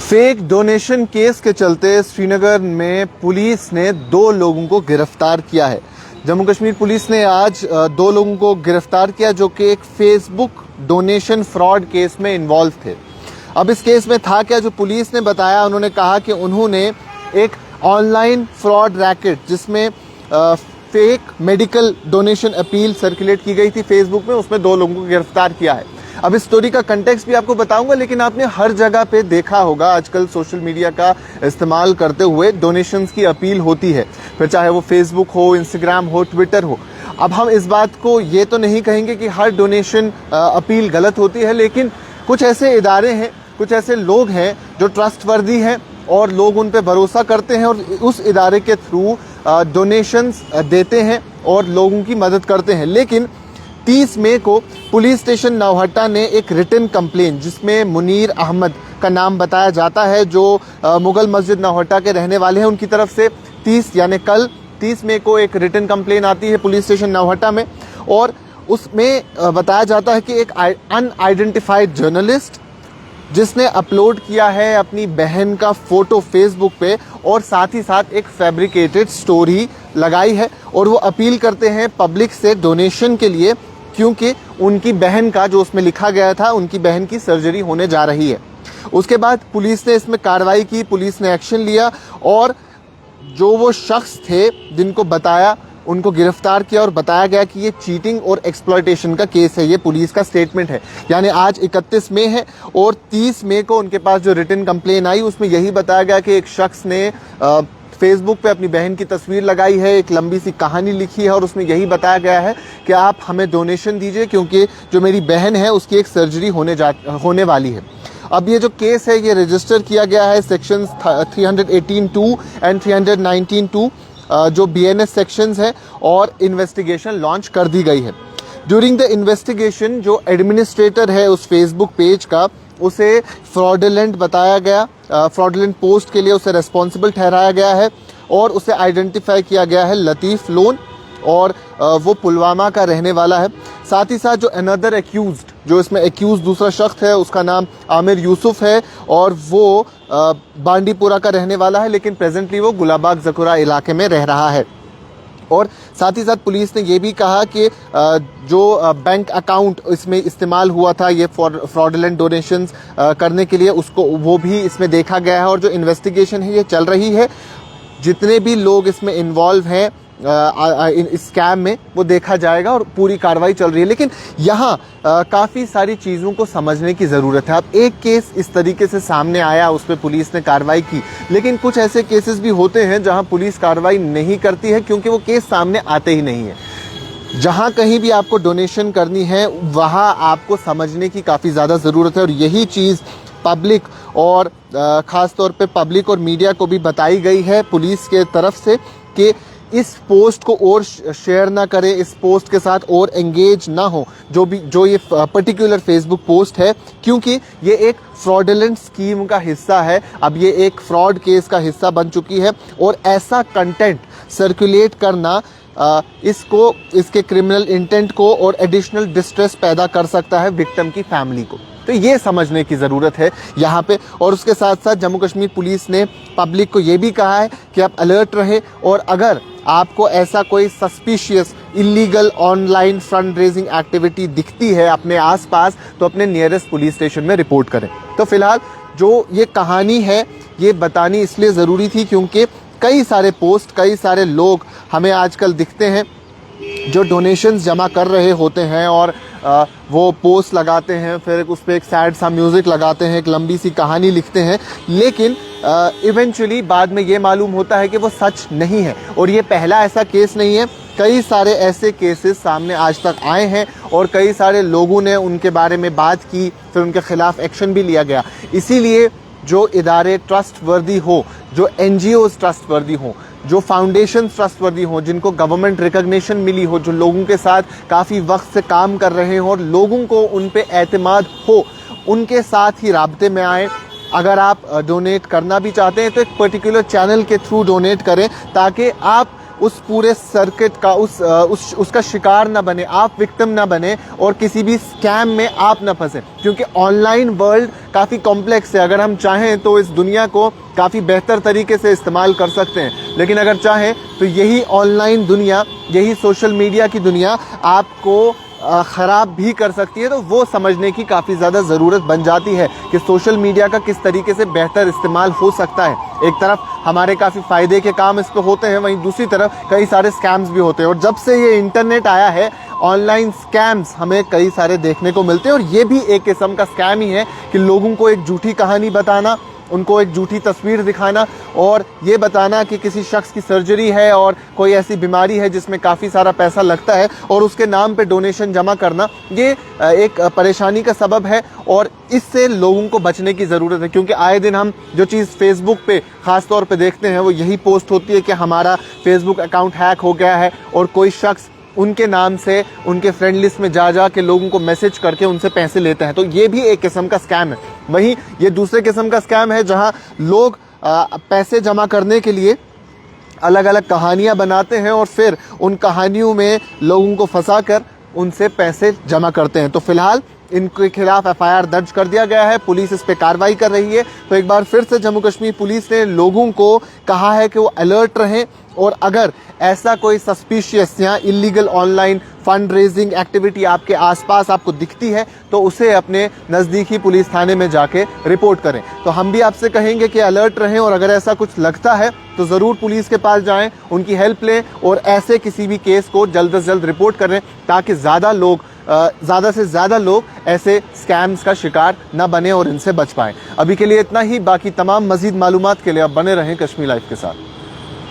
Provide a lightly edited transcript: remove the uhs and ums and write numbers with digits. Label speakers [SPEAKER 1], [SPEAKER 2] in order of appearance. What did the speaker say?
[SPEAKER 1] Fake donation case के चलते श्रीनगर में पुलिस ने 2 लोगों को गिरफ्तार किया है। जम्मू कश्मीर पुलिस ने आज 2 लोगों को गिरफ्तार किया जो कि एक फेसबुक डोनेशन फ्रॉड केस में इन्वॉल्व थे। अब इस केस में था क्या, जो पुलिस ने बताया, उन्होंने कहा कि उन्होंने एक ऑनलाइन फ्रॉड रैकेट जिसमें fake medical donation appeal circulate की गई थी फेसबुक में, उसमें 2 लोगों को गिरफ्तार किया है। अब इस स्टोरी का कंटेक्स्ट भी आपको बताऊंगा, लेकिन आपने हर जगह पे देखा होगा आजकल सोशल मीडिया का इस्तेमाल करते हुए डोनेशंस की अपील होती है, फिर चाहे वो फेसबुक हो, इंस्टाग्राम हो, ट्विटर हो। अब हम इस बात को ये तो नहीं कहेंगे कि हर डोनेशन अपील गलत होती है, लेकिन कुछ ऐसे इदारे हैं, कुछ ऐसे लोग हैं जो ट्रस्टवर्दी हैं और लोग उन पे भरोसा करते हैं और उस इदारे के थ्रू डोनेशंस देते हैं और लोगों की मदद करते हैं। लेकिन 30 मई को पुलिस स्टेशन नौहट्टा ने एक रिटन कंप्लेन, जिसमें मुनीर अहमद का नाम बताया जाता है, जो मुगल मस्जिद नौहट्टा के रहने वाले हैं, उनकी तरफ से 30 यानी कल 30 मई को एक रिटन कंप्लेन आती है पुलिस स्टेशन नौहट्टा में। और उसमें बताया जाता है कि एक अनआइडेंटिफाइड जर्नलिस्ट जिसने अपलोड किया है अपनी बहन का फोटो फेसबुक पे और साथ ही साथ एक फैब्रिकेटेड स्टोरी लगाई है, और वो अपील करते हैं पब्लिक से डोनेशन के लिए, क्योंकि उनकी बहन का जो उसमें लिखा गया था, उनकी बहन की सर्जरी होने जा रही है। उसके बाद पुलिस ने इसमें कार्रवाई की, पुलिस ने एक्शन लिया और जो वो शख्स थे जिनको बताया उनको गिरफ्तार किया और बताया गया कि ये चीटिंग और एक्सप्लॉयटेशन का केस है। ये पुलिस का स्टेटमेंट है। यानी आज 31 मई है और 30 मई को उनके पास जो रिटन कंप्लेन आई उसमें यही बताया गया कि एक शख्स ने फेसबुक पे अपनी बहन की तस्वीर लगाई है, एक लंबी सी कहानी लिखी है और उसमें यही बताया गया है कि आप हमें डोनेशन दीजिए क्योंकि जो मेरी बहन है उसकी एक सर्जरी होने वाली है। अब ये जो केस है ये रजिस्टर किया गया है सेक्शन 318(2) एंड 319(2) जो BNS सेक्शंस है और इन्वेस्टिगेशन लॉन्च कर दी गई है। ड्यूरिंग द इन्वेस्टिगेशन जो एडमिनिस्ट्रेटर है उस फेसबुक पेज का, उसे फ्रॉडुलेंट बताया गया, फ्रॉडुलेंट पोस्ट के लिए उसे रेस्पॉन्सिबल ठहराया गया है और उसे आइडेंटिफाई किया गया है लतीफ़ लोन, और वो पुलवामा का रहने वाला है। साथ ही साथ जो अनदर एक्यूज्ड, जो इसमें एक्यूज दूसरा शख्स है, उसका नाम आमिर यूसुफ है और वो बांडीपुरा का रहने वाला है, लेकिन प्रेजेंटली वो गुलाबाग जकुरा इलाके में रह रहा है। और साथ ही साथ पुलिस ने ये भी कहा कि जो बैंक अकाउंट इसमें इस्तेमाल हुआ था ये फ्रॉडुलेंट डोनेशंस करने के लिए, उसको वो भी इसमें देखा गया है और जो इन्वेस्टिगेशन है ये चल रही है। जितने भी लोग इसमें इन्वॉल्व हैं इस स्कैम में वो देखा जाएगा और पूरी कार्रवाई चल रही है। लेकिन यहाँ काफ़ी सारी चीज़ों को समझने की ज़रूरत है। अब एक केस इस तरीके से सामने आया, उस पर पुलिस ने कार्रवाई की, लेकिन कुछ ऐसे केसेस भी होते हैं जहाँ पुलिस कार्रवाई नहीं करती है क्योंकि वो केस सामने आते ही नहीं है। जहाँ कहीं भी आपको डोनेशन करनी है वहाँ आपको समझने की काफ़ी ज़्यादा ज़रूरत है और यही चीज़ पब्लिक और ख़ास तौर पे पब्लिक और मीडिया को भी बताई गई है पुलिस के तरफ से कि इस पोस्ट को और शेयर ना करें, इस पोस्ट के साथ और एंगेज ना हो जो ये पर्टिकुलर फेसबुक पोस्ट है, क्योंकि ये एक फ्रॉडुलेंट स्कीम का हिस्सा है। अब ये एक फ्रॉड केस का हिस्सा बन चुकी है और ऐसा कंटेंट सर्कुलेट करना इसके क्रिमिनल इंटेंट को और एडिशनल डिस्ट्रेस पैदा कर सकता है विक्टिम की फैमिली को। तो ये समझने की ज़रूरत है यहाँ पे। और उसके साथ साथ जम्मू कश्मीर पुलिस ने पब्लिक को ये भी कहा है कि आप अलर्ट रहे और अगर आपको ऐसा कोई suspicious illegal online fund raising activity दिखती है अपने आसपास तो अपने नियरेस्ट पुलिस स्टेशन में रिपोर्ट करें। तो फिलहाल जो ये कहानी है ये बतानी इसलिए ज़रूरी थी क्योंकि कई सारे पोस्ट, कई सारे लोग हमें आजकल दिखते हैं जो डोनेशंस जमा कर रहे होते हैं और वो पोस्ट लगाते हैं, फिर उस पर एक सैड सा म्यूज़िक लगाते हैं, एक लंबी सी कहानी लिखते हैं, लेकिन इवेंचुअली बाद में ये मालूम होता है कि वो सच नहीं है। और ये पहला ऐसा केस नहीं है, कई सारे ऐसे केसेस सामने आज तक आए हैं और कई सारे लोगों ने उनके बारे में बात की, फिर उनके खिलाफ एक्शन भी लिया गया। इसीलिए जो इदारे ट्रस्टवर्दी हो, जो NGOs ट्रस्टवर्दी हो, जो फाउंडेशन ट्रस्टवर्दी हो, जिनको गवर्नमेंट रिकग्निशन मिली हो, जो लोगों के साथ काफ़ी वक्त से काम कर रहे हो और लोगों को उन पे एतमाद हो, उनके साथ ही राब्ते में आए। अगर आप डोनेट करना भी चाहते हैं तो एक पर्टिकुलर चैनल के थ्रू डोनेट करें ताकि आप उस पूरे सर्किट का उसका शिकार ना बने, आप विक्टिम ना बने और किसी भी स्कैम में आप ना फंसे, क्योंकि ऑनलाइन वर्ल्ड काफ़ी कॉम्प्लेक्स है। अगर हम चाहें तो इस दुनिया को काफ़ी बेहतर तरीके से इस्तेमाल कर सकते हैं, लेकिन अगर चाहें तो यही ऑनलाइन दुनिया, यही सोशल मीडिया की दुनिया आपको ख़राब भी कर सकती है। तो वो समझने की काफ़ी ज़्यादा ज़रूरत बन जाती है कि सोशल मीडिया का किस तरीके से बेहतर इस्तेमाल हो सकता है। एक तरफ हमारे काफ़ी फ़ायदे के काम इस पे होते हैं, वहीं दूसरी तरफ कई सारे स्कैम्स भी होते हैं। और जब से ये इंटरनेट आया है, ऑनलाइन स्कैम्स हमें कई सारे देखने को मिलते हैं। और ये भी एक किस्म का स्कैम ही है कि लोगों को एक झूठी कहानी बताना, उनको एक झूठी तस्वीर दिखाना और ये बताना कि किसी शख्स की सर्जरी है और कोई ऐसी बीमारी है जिसमें काफ़ी सारा पैसा लगता है, और उसके नाम पे डोनेशन जमा करना, ये एक परेशानी का सबब है। और इससे लोगों को बचने की ज़रूरत है, क्योंकि आए दिन हम जो चीज़ फेसबुक पे ख़ास तौर पे देखते हैं वो यही पोस्ट होती है कि हमारा फेसबुक अकाउंट हैक हो गया है, और कोई शख्स उनके नाम से उनके फ्रेंड लिस्ट में जा के लोगों को मैसेज करके उनसे पैसे लेते हैं। तो ये भी एक किस्म का स्कैम है। वहीं ये दूसरे किस्म का स्कैम है जहां लोग पैसे जमा करने के लिए अलग अलग कहानियां बनाते हैं और फिर उन कहानियों में लोगों को फंसाकर उनसे पैसे जमा करते हैं। तो फिलहाल इनके खिलाफ एफआईआर दर्ज कर दिया गया है, पुलिस इस पे कार्रवाई कर रही है। तो एक बार फिर से जम्मू कश्मीर पुलिस ने लोगों को कहा है कि वो अलर्ट रहें, और अगर ऐसा कोई सस्पिशियस या illegal online fund raising activity आपके आसपास आपको दिखती है तो उसे अपने नज़दीकी पुलिस थाने में जाके रिपोर्ट करें। तो हम भी आपसे कहेंगे कि अलर्ट रहें, और अगर ऐसा कुछ लगता है तो ज़रूर पुलिस के पास जाएं, उनकी हेल्प लें और ऐसे किसी भी केस को जल्द से जल्द रिपोर्ट करें, ताकि ज़्यादा से ज़्यादा लोग ऐसे स्कैम्स का शिकार न बने और इनसे बच पाएं। अभी के लिए इतना ही। बाकी तमाम मज़ीद मालूमात के लिए आप बने रहें कश्मीर लाइव के साथ।